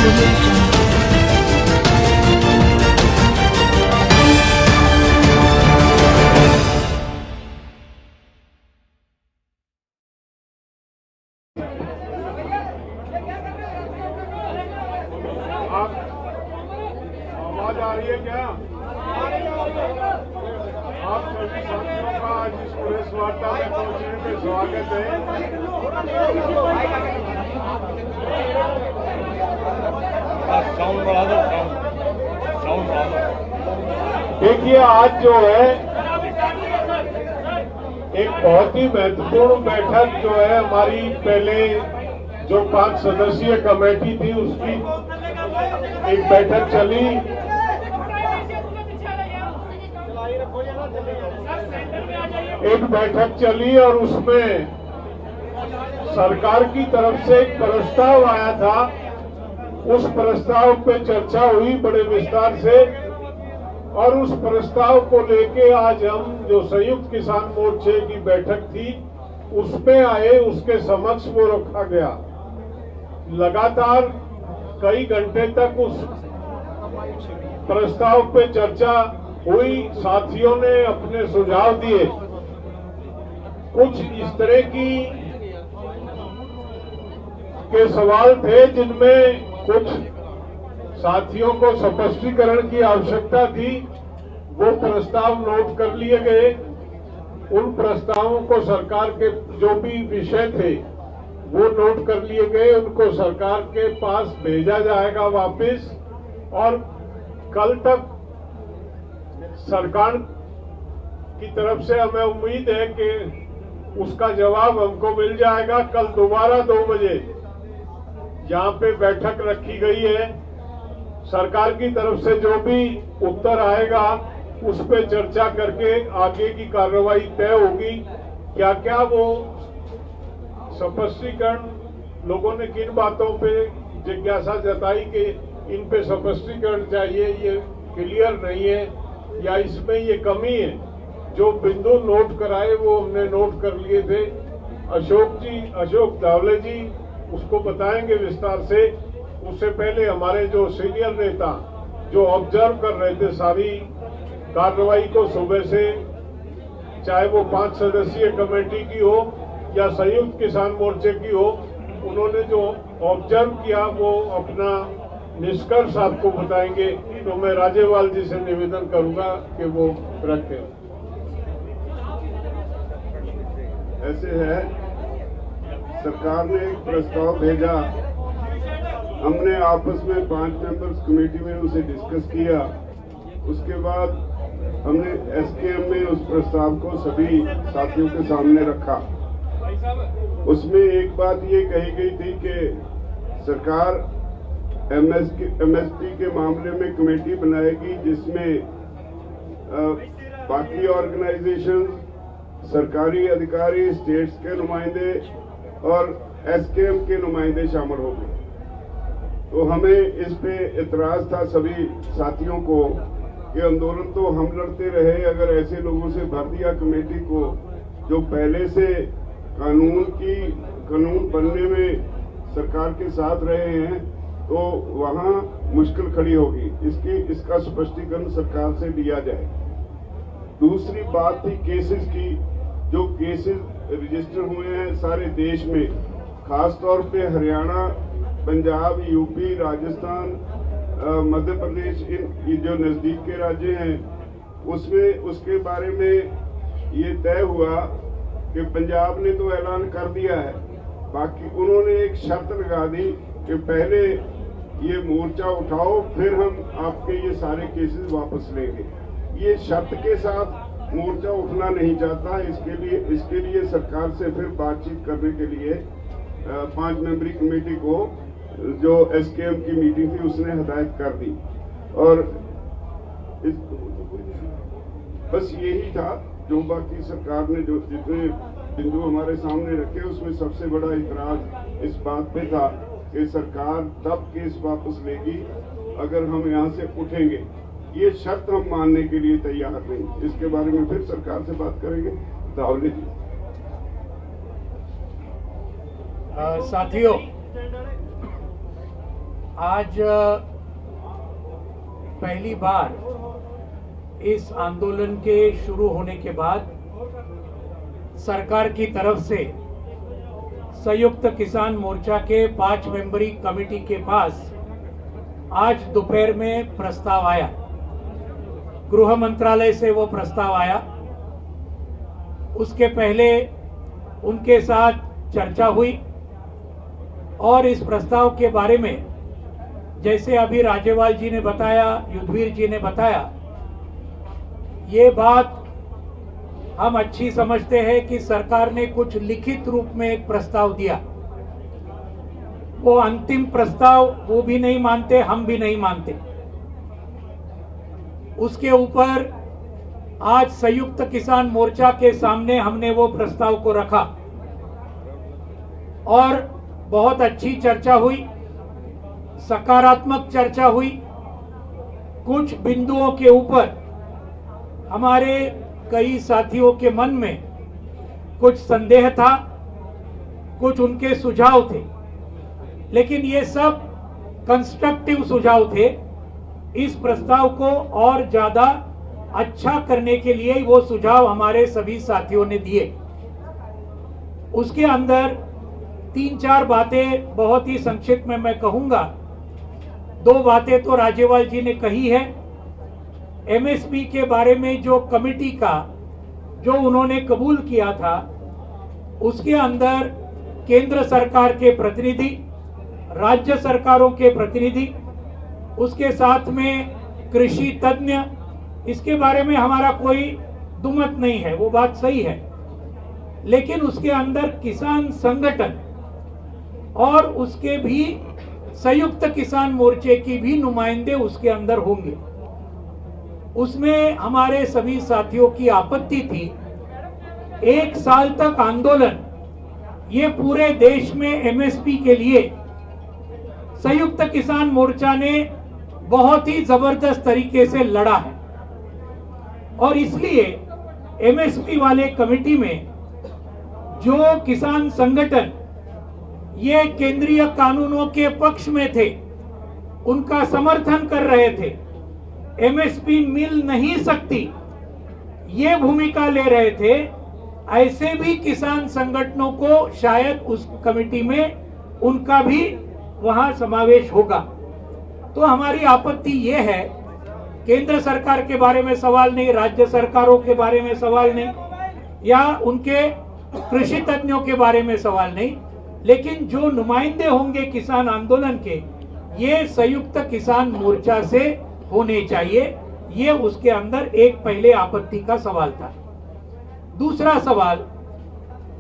आवाज आ रही है क्या? आप सभी साथियों का आज इस प्रेस वार्ता में पहुंचने पे स्वागत है। देखिए, आज जो है एक बहुत ही महत्वपूर्ण बैठक जो है हमारी पहले जो 5 सदस्यीय कमेटी थी उसकी एक बैठक चली। एक बैठक चली और उसमें सरकार की तरफ से एक प्रस्ताव आया था। उस प्रस्ताव पे चर्चा हुई बड़े विस्तार से और उस प्रस्ताव को लेके आज हम जो संयुक्त किसान मोर्चे की बैठक थी उसमें आए, उसके समक्ष वो रखा गया। लगातार कई घंटे तक उस प्रस्ताव पे चर्चा हुई, साथियों ने अपने सुझाव दिए। कुछ इस तरह के सवाल थे जिनमें कुछ साथियों को स्पष्टीकरण की आवश्यकता थी। वो प्रस्ताव नोट कर लिए गए। उन प्रस्तावों को सरकार के जो भी विषय थे वो नोट कर लिए गए। उनको सरकार के पास भेजा जाएगा वापस और कल तक सरकार की तरफ से हमें उम्मीद है कि उसका जवाब हमको मिल जाएगा। कल दोबारा 2 बजे यहाँ पे बैठक रखी गई है। सरकार की तरफ से जो भी उत्तर आएगा उस पे चर्चा करके आगे की कार्रवाई तय होगी। क्या क्या वो स्पष्टीकरण लोगों ने किन बातों पे जिज्ञासा जताई कि इन पे स्पष्टीकरण चाहिए, ये क्लियर नहीं है या इसमें ये कमी है, जो बिंदु नोट कराए वो हमने नोट कर लिए थे। अशोक धावले जी उसको बताएंगे विस्तार से। उससे पहले हमारे जो सीनियर नेता जो ऑब्जर्व कर रहे थे सारी कार्रवाई को सुबह से, चाहे वो 5 सदस्यीय कमेटी की हो या संयुक्त किसान मोर्चे की हो, उन्होंने जो ऑब्जर्व किया वो अपना निष्कर्ष आपको बताएंगे। तो मैं राजेवाल जी से निवेदन करूंगा कि वो रखें। ऐसे है, सरकार ने एक प्रस्ताव भेजा, हमने आपस में 5 मेंबर्स कमेटी में उसे डिस्कस किया। उसके बाद हमने एसकेएम में उस प्रस्ताव को सभी साथियों के सामने रखा। उसमें एक बात ये कही गई थी कि सरकार एमएसपी के मामले में कमेटी बनाएगी जिसमें बाकी ऑर्गेनाइजेशन, सरकारी अधिकारी, स्टेट्स के नुमाइंदे और एसकेएम के नुमाइंदे शामिल होंगे। तो हमें इस पे इतराज था सभी साथियों को कि आंदोलन तो हम लड़ते रहे, अगर ऐसे लोगों से भर दिया कमेटी को जो पहले से कानून बनने में सरकार के साथ रहे हैं, तो वहाँ मुश्किल खड़ी होगी। इसका स्पष्टीकरण सरकार से लिया जाए। दूसरी बात थी केसेस की। जो केसेस रजिस्टर हुए हैं सारे देश में, खास तौर पे हरियाणा, पंजाब, यूपी, राजस्थान, मध्य प्रदेश, ये जो नजदीक के राज्य हैं, उसमें उसके बारे में ये तय हुआ कि पंजाब ने तो ऐलान कर दिया है, बाकी उन्होंने एक शर्त लगा दी कि पहले ये मोर्चा उठाओ फिर हम आपके ये सारे केसेस वापस लेंगे। ये शर्त के साथ मोर्चा उठना नहीं चाहता। इसके लिए सरकार से फिर बातचीत करने के लिए 5 मेंबरी कमेटी को जो एसकेएम की मीटिंग थी उसने हदायत कर दी। और बस यही था जो बाकी सरकार ने जो जितने बिंदु हमारे सामने रखे, उसमें सबसे बड़ा इतराज इस बात पे था कि सरकार तब केस वापस लेगी अगर हम यहाँ से उठेंगे। ये शर्त हम मानने के लिए तैयार नहीं। इसके बारे में फिर सरकार से बात करेंगे। धावले जी। साथियों, आज पहली बार इस आंदोलन के शुरू होने के बाद सरकार की तरफ से संयुक्त किसान मोर्चा के 5 मेंबरी कमेटी के पास आज दोपहर में प्रस्ताव आया। गृह मंत्रालय से वो प्रस्ताव आया। उसके पहले उनके साथ चर्चा हुई और इस प्रस्ताव के बारे में जैसे अभी राजेवाल जी ने बताया, युद्धवीर जी ने बताया, ये बात हम अच्छी समझते हैं कि सरकार ने कुछ लिखित रूप में एक प्रस्ताव दिया। वो अंतिम प्रस्ताव वो भी नहीं मानते, हम भी नहीं मानते। उसके ऊपर आज संयुक्त किसान मोर्चा के सामने हमने वो प्रस्ताव को रखा और बहुत अच्छी चर्चा हुई, सकारात्मक चर्चा हुई। कुछ बिंदुओं के ऊपर हमारे कई साथियों के मन में कुछ संदेह था, कुछ उनके सुझाव थे, लेकिन ये सब कंस्ट्रक्टिव सुझाव थे। इस प्रस्ताव को और ज्यादा अच्छा करने के लिए वो सुझाव हमारे सभी साथियों ने दिए। उसके अंदर 3-4 बातें बहुत ही संक्षिप्त में मैं कहूंगा। 2 बातें तो राजेवाल जी ने कही है। एमएसपी के बारे में जो कमेटी का जो उन्होंने कबूल किया था, उसके अंदर केंद्र सरकार के प्रतिनिधि, राज्य सरकारों के प्रतिनिधि, उसके साथ में कृषि तज्ञ, इसके बारे में हमारा कोई दुमत नहीं है, वो बात सही है। लेकिन उसके अंदर किसान संगठन और उसके भी संयुक्त किसान मोर्चे की भी नुमाइंदे उसके अंदर होंगे। उसमें हमारे सभी साथियों की आपत्ति थी, 1 साल तक आंदोलन ये पूरे देश में एमएसपी के लिए संयुक्त किसान मोर्चा ने बहुत ही जबरदस्त तरीके से लड़ा है और इसलिए एमएसपी वाले कमेटी में जो किसान संगठन ये केंद्रीय कानूनों के पक्ष में थे, उनका समर्थन कर रहे थे, एमएसपी मिल नहीं सकती, ये भूमिका ले रहे थे, ऐसे भी किसान संगठनों को शायद उस कमेटी में उनका भी वहां समावेश होगा। तो हमारी आपत्ति ये है, केंद्र सरकार के बारे में सवाल नहीं, राज्य सरकारों के बारे में सवाल नहीं, या उनके कृषि तज्ञों के बारे में सवाल नहीं, लेकिन जो नुमाइंदे होंगे किसान आंदोलन के, ये संयुक्त किसान मोर्चा से होने चाहिए। ये उसके अंदर एक पहले आपत्ति का सवाल था। दूसरा सवाल,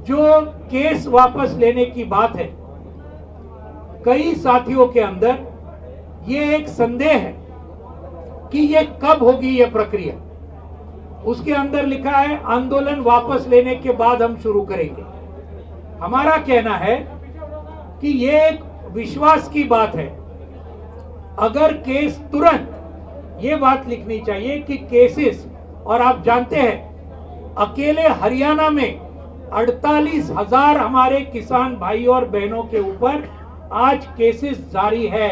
जो केस वापस लेने की बात है, कई साथियों के अंदर ये एक संदेह है कि ये कब होगी ये प्रक्रिया। उसके अंदर लिखा है आंदोलन वापस लेने के बाद हम शुरू करेंगे। हमारा कहना है कि ये एक विश्वास की बात है। अगर केस तुरंत, ये बात लिखनी चाहिए कि केसेस, और आप जानते हैं अकेले हरियाणा में 48,000 हमारे किसान भाई और बहनों के ऊपर आज केसेस जारी है,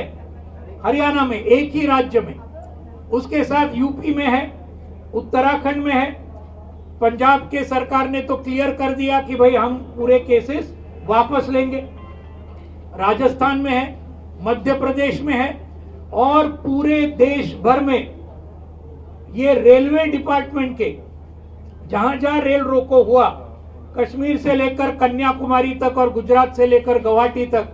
हरियाणा में, एक ही राज्य में। उसके साथ यूपी में है, उत्तराखंड में है, पंजाब के सरकार ने तो क्लियर कर दिया कि भाई हम पूरे केसेस वापस लेंगे, राजस्थान में है, मध्य प्रदेश में है, और पूरे देश भर में ये रेलवे डिपार्टमेंट के जहां जहां रेल रोको हुआ, कश्मीर से लेकर कन्याकुमारी तक और गुजरात से लेकर गुवाहाटी तक,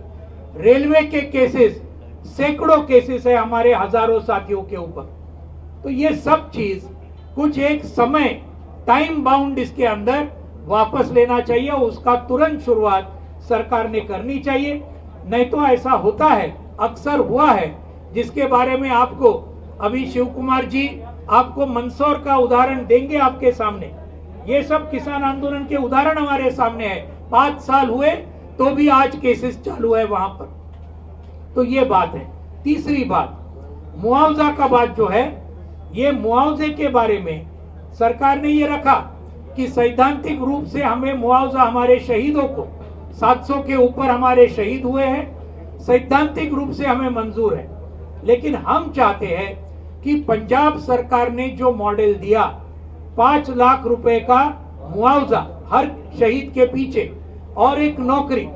रेलवे के केसेस, सैकड़ों केसेस है हमारे हजारों साथियों के ऊपर। तो ये सब चीज कुछ एक समय, टाइम बाउंड इसके अंदर वापस लेना चाहिए, उसका तुरंत शुरुआत सरकार ने करनी चाहिए। नहीं तो ऐसा होता है, अक्सर हुआ है, जिसके बारे में आपको अभी शिव कुमार जी आपको मंदसौर का उदाहरण देंगे आपके सामने। ये सब किसान आंदोलन के उदाहरण हमारे सामने है। 5 साल हुए तो भी आज केसेस चालू है वहां पर। तो ये बात है। तीसरी बात, मुआवजा का बात जो है, ये मुआवजे के बारे में सरकार ने ये रखा कि सैद्धांतिक रूप से हमें मुआवजा, हमारे शहीदों को, 700 के ऊपर हमारे शहीद हुए हैं, सैद्धांतिक रूप से हमें मंजूर है, लेकिन हम चाहते हैं कि पंजाब सरकार ने जो मॉडल दिया 5 लाख रुपए का मुआवजा हर शहीद के पीछे और एक नौकरी,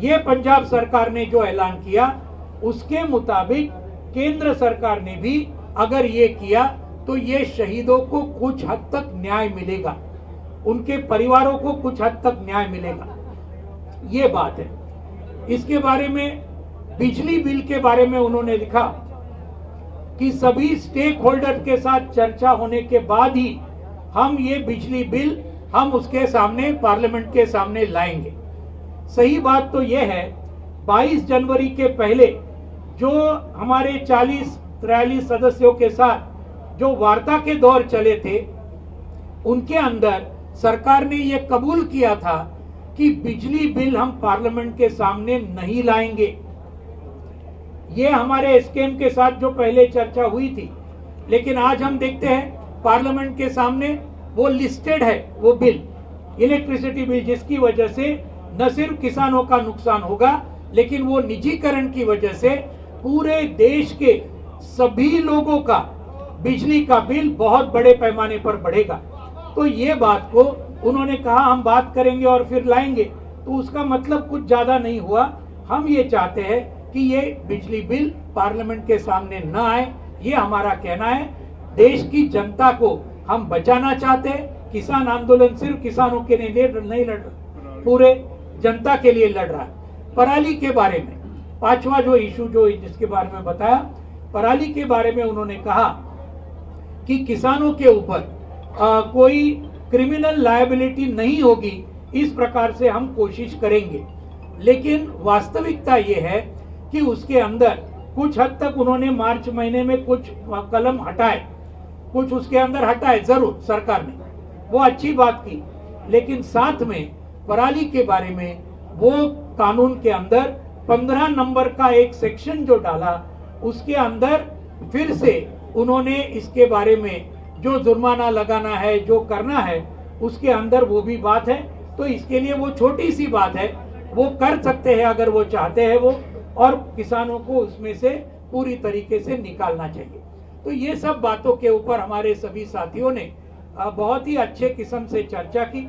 ये पंजाब सरकार ने जो ऐलान किया उसके मुताबिक केंद्र सरकार ने भी अगर ये किया तो ये शहीदों को कुछ हद तक न्याय मिलेगा, उनके परिवारों को कुछ हद तक न्याय मिलेगा, ये बात है। इसके बारे में बिजली बिल के बारे में उन्होंने लिखा कि सभी स्टेक होल्डर के साथ चर्चा होने के बाद ही हम ये बिजली बिल हम उसके सामने पार्लियामेंट के सामने लाएंगे। सही बात तो यह है 22 जनवरी के पहले जो हमारे 40-43 सदस्यों के साथ जो वार्ता के दौर चले थे उनके अंदर सरकार ने यह कबूल किया था कि बिजली बिल हम पार्लियामेंट के सामने नहीं लाएंगे। ये हमारे एसकेएम के साथ जो पहले चर्चा हुई थी, लेकिन आज हम देखते हैं पार्लियामेंट के सामने वो लिस्टेड है वो बिल, इलेक्ट्रिसिटी बिल, जिसकी वजह से न सिर्फ किसानों का नुकसान होगा लेकिन वो निजीकरण की वजह से पूरे देश के सभी लोगों का बिजली का बिल बहुत बड़े पैमाने पर बढ़ेगा। तो ये बात को उन्होंने कहा हम बात करेंगे और फिर लाएंगे, तो उसका मतलब कुछ ज्यादा नहीं हुआ। हम ये चाहते हैं कि ये बिजली बिल पार्लियामेंट के सामने न आए, ये हमारा कहना है। देश की जनता को हम बचाना चाहते हैं। किसान आंदोलन सिर्फ किसानों के लिए नहीं लड़ रहा, पूरे जनता के लिए लड़ रहा है। पराली के बारे में पांचवा जो इशू जो जिसके बारे में बताया, पराली के बारे में उन्होंने कहा कि किसानों के ऊपर कोई क्रिमिनल लायबिलिटी नहीं होगी, इस प्रकार से हम कोशिश करेंगे। लेकिन वास्तविकता ये है कि उसके अंदर कुछ हद तक उन्होंने मार्च महीने में कुछ कलम हटाए, कुछ उसके अंदर हटाए जरूर सरकार ने, वो अच्छी बात की, लेकिन साथ में पराली के बारे में वो कानून के अंदर 15 नंबर का एक सेक्शन जो डाला, उसके अंदर फिर से उन्होंने इसके बारे में जो जुर्माना लगाना है, जो करना है, उसके अंदर वो भी बात है। तो इसके लिए वो छोटी सी बात है, वो कर सकते हैं अगर वो चाहते हैं वो, और किसानों को उसमें से पूरी तरीके से निकालना चाहिए। तो ये सब बातों के ऊपर हमारे सभी साथियों ने बहुत ही अच्छे किस्म से चर्चा की।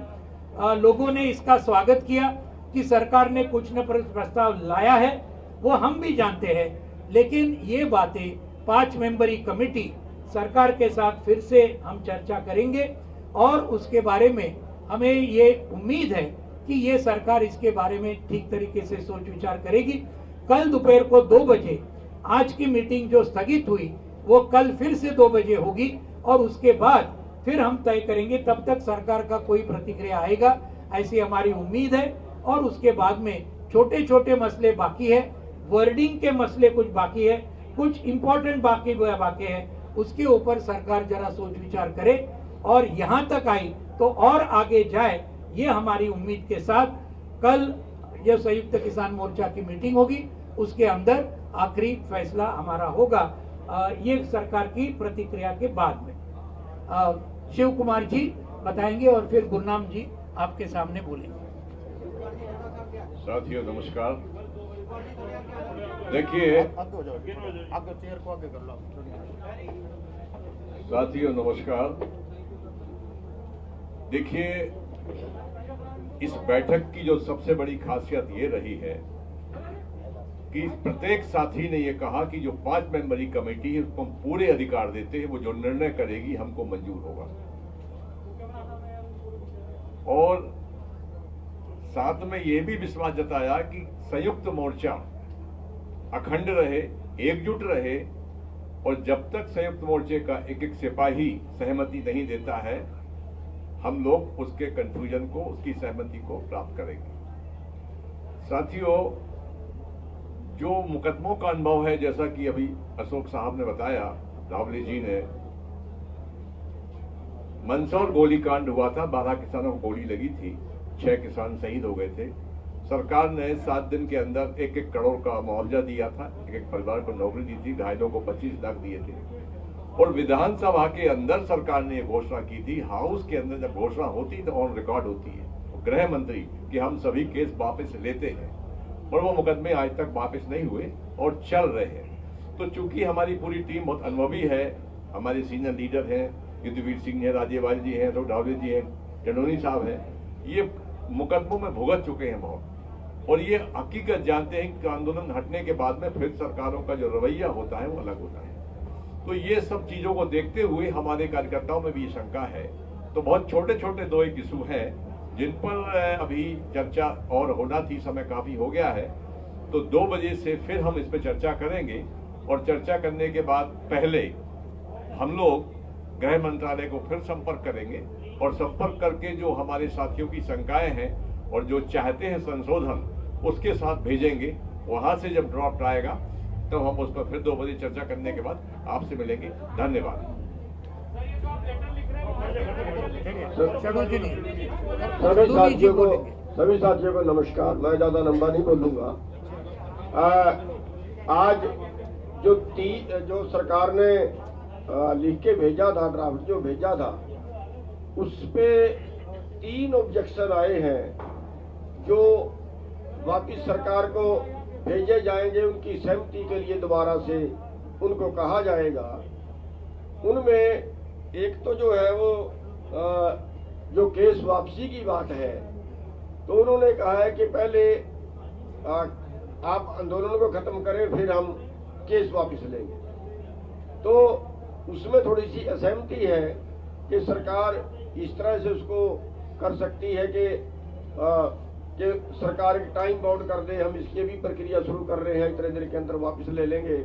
लोगों ने इसका स्वागत किया कि सरकार ने कुछ न प्रस्ताव लाया है, वो हम भी जानते हैं, लेकिन ये बातें 5 मेंबरी कमेटी सरकार के साथ फिर से हम चर्चा करेंगे और उसके बारे में हमें ये उम्मीद है कि ये सरकार इसके बारे में ठीक तरीके से सोच विचार करेगी। कल दोपहर को 2 बजे आज की मीटिंग जो स्थगित हुई वो कल फिर से 2 बजे होगी और उसके बाद फिर हम तय करेंगे। तब तक सरकार का कोई प्रतिक्रिया आएगा ऐसी हमारी उम्मीद है। और उसके बाद में छोटे छोटे मसले बाकी है, वर्डिंग के मसले कुछ बाकी है, कुछ इंपॉर्टेंट बाकी है, उसके ऊपर सरकार जरा सोच विचार करे और यहाँ तक आई तो और आगे जाए, ये हमारी उम्मीद के साथ कल जो संयुक्त किसान मोर्चा की मीटिंग होगी उसके अंदर आखिरी फैसला हमारा होगा, ये सरकार की प्रतिक्रिया के बाद में। शिव कुमार जी बताएंगे और फिर गुरनाम जी आपके सामने बोलेंगे। साथियों नमस्कार। देखिए साथियों नमस्कार। देखिए इस बैठक की जो सबसे बड़ी खासियत ये रही है कि प्रत्येक साथी ने ये कहा कि जो 5 मेंबरी कमेटी है उसको हम पूरे अधिकार देते हैं, वो जो निर्णय करेगी हमको मंजूर होगा। और साथ में ये भी विश्वास जताया कि संयुक्त मोर्चा अखंड रहे, एकजुट रहे और जब तक संयुक्त मोर्चे का एक एक सिपाही सहमति नहीं देता है हम लोग उसके कंफ्यूजन को, उसकी सहमति को प्राप्त करेंगे। साथियों जो मुकदमों का अनुभव है, जैसा कि अभी अशोक साहब ने बताया, रावली जी ने, मंदसौर गोलीकांड हुआ था, 12 किसानों को गोली लगी थी, 6 किसान शहीद हो गए थे। सरकार ने 7 दिन के अंदर 1-1 करोड़ का मुआवजा दिया था, एक परिवार को नौकरी दी थी, घायलों को 25 लाख दिए थे। और विधानसभा के अंदर सरकार ने घोषणा की थी, हाउस के अंदर जब घोषणा होती तो ऑन रिकॉर्ड होती है गृह मंत्री कि हम सभी केस वापस लेते हैं, और वो मुकदमे आज तक वापस नहीं हुए और चल रहे हैं। तो चूंकि हमारी पूरी टीम बहुत अनुभवी है, हमारे सीनियर लीडर हैं, युद्धवीर सिंह हैं, राज्यपाल जी हैं, डावले जी हैं, टंडोनी साहब हैं, ये मुकदमों में भुगत चुके हैं बहुत, और ये हकीकत जानते हैं कि आंदोलन हटने के बाद में फिर सरकारों का जो रवैया होता है वो अलग होता है। तो ये सब चीजों को देखते हुए हमारे कार्यकर्ताओं में भी शंका है। तो बहुत छोटे छोटे 2-1 इशू हैं जिन पर अभी चर्चा और होना थी, समय काफी हो गया है। तो 2 बजे से फिर हम इस पर चर्चा करेंगे, और चर्चा करने के बाद पहले हम लोग गृह मंत्रालय को फिर संपर्क करेंगे, और संपर्क करके जो हमारे साथियों की शंकाएं हैं और जो चाहते हैं संशोधन, उसके साथ भेजेंगे। वहां से जब ड्राफ्ट आएगा तो हम उस पर फिर 2 बजे चर्चा करने के बाद आपसे मिलेंगे। धन्यवाद। सभी साथियों को नमस्कार। मैं ज्यादा लंबा नहीं बोलूंगा। आज जो सरकार ने लिख के भेजा था, ड्राफ्ट जो भेजा था, उस पे 3 ऑब्जेक्शन आए हैं जो वापिस सरकार को भेजे जाएंगे, उनकी सहमति के लिए दोबारा से उनको कहा जाएगा। उनमें एक तो जो है वो जो केस वापसी की बात है, तो उन्होंने कहा है कि पहले आप आंदोलन को खत्म करें, फिर हम केस वापस लेंगे। तो उसमें थोड़ी सी असहमति है कि सरकार इस तरह से उसको कर सकती है कि सरकार एक टाइम बाउंड कर दे, हम इसकी भी प्रक्रिया शुरू कर रहे हैं, इतने दिन के अंदर वापस ले लेंगे,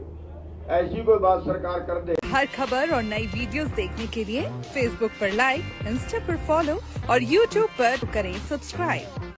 ऐसी कोई बात सरकार कर दे। हर खबर और नई वीडियोस देखने के लिए फेसबुक पर लाइक, इंस्टा पर फॉलो और यूट्यूब पर करें सब्सक्राइब।